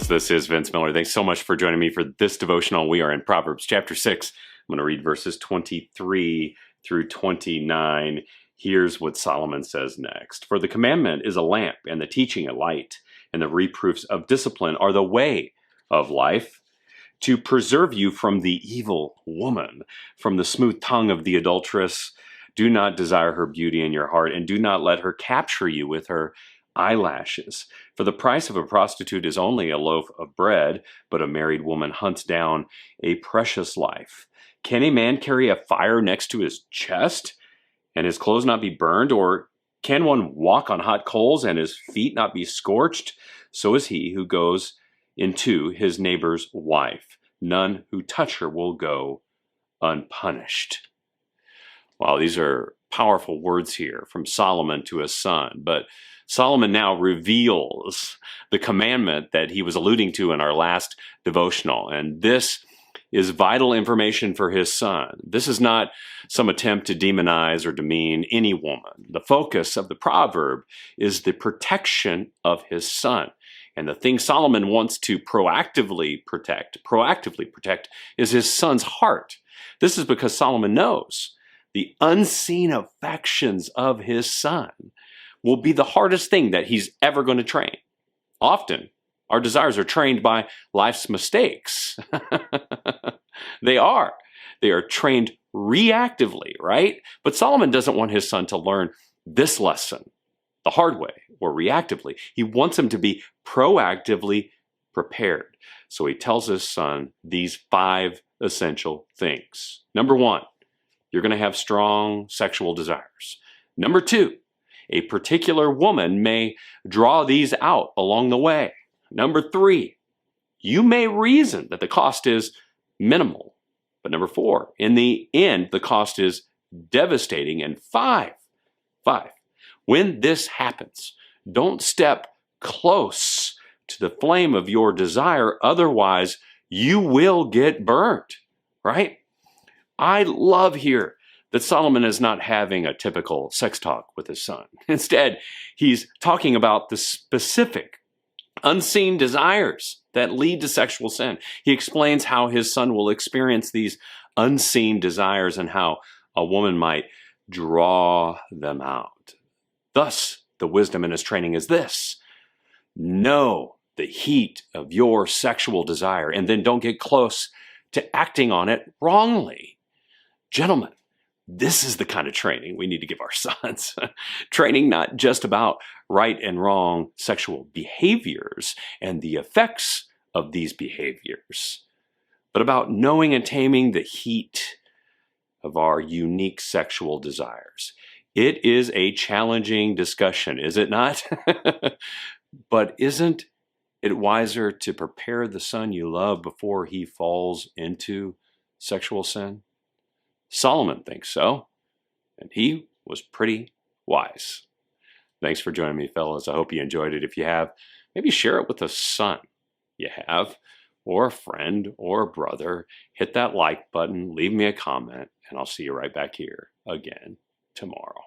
friends. This is Vince Miller. Thanks so much for joining me for this devotional. We are in Proverbs chapter 6. I'm going to read verses 23 through 29. Here's what Solomon says next. For the commandment is a lamp, and the teaching a light, and the reproofs of discipline are the way of life, to preserve you from the evil woman, from the smooth tongue of the adulteress. Do not desire her beauty in your heart, and do not let her capture you with her eyelashes. For the price of a prostitute is only a loaf of bread, but a married woman hunts down a precious life. Can a man carry a fire next to his chest and his clothes not be burned? Or can one walk on hot coals and his feet not be scorched? So is he who goes into his neighbor's wife. None who touch her will go unpunished. Wow, these are powerful words here from Solomon to his son. But Solomon now reveals the commandment that he was alluding to in our last devotional. And this is vital information for his son. This is not some attempt to demonize or demean any woman. The focus of the proverb is the protection of his son. And the thing Solomon wants to proactively protect is his son's heart. This is because Solomon knows the unseen affections of his son will be the hardest thing that he's ever going to train. Often, our desires are trained by life's mistakes. They are trained reactively, right? But Solomon doesn't want his son to learn this lesson the hard way or reactively. He wants him to be proactively prepared. So he tells his son these 5 essential things. Number 1, you're going to have strong sexual desires. Number 2, a particular woman may draw these out along the way. Number 3, you may reason that the cost is minimal. But number 4, in the end, the cost is devastating. And 5, when this happens, don't step close to the flame of your desire. Otherwise, you will get burnt, right? I love here that Solomon is not having a typical sex talk with his son. Instead, he's talking about the specific, unseen desires that lead to sexual sin. He explains how his son will experience these unseen desires and how a woman might draw them out. Thus, the wisdom in his training is this: know the heat of your sexual desire, and then don't get close to acting on it wrongly. Gentlemen, this is the kind of training we need to give our sons. Training not just about right and wrong sexual behaviors and the effects of these behaviors, but about knowing and taming the heat of our unique sexual desires. It is a challenging discussion, is it not? But isn't it wiser to prepare the son you love before he falls into sexual sin? Solomon thinks so, and he was pretty wise. Thanks for joining me, fellas. I hope you enjoyed it. If you have, maybe share it with a son you have, or a friend, or a brother. Hit that like button, leave me a comment, and I'll see you right back here again tomorrow.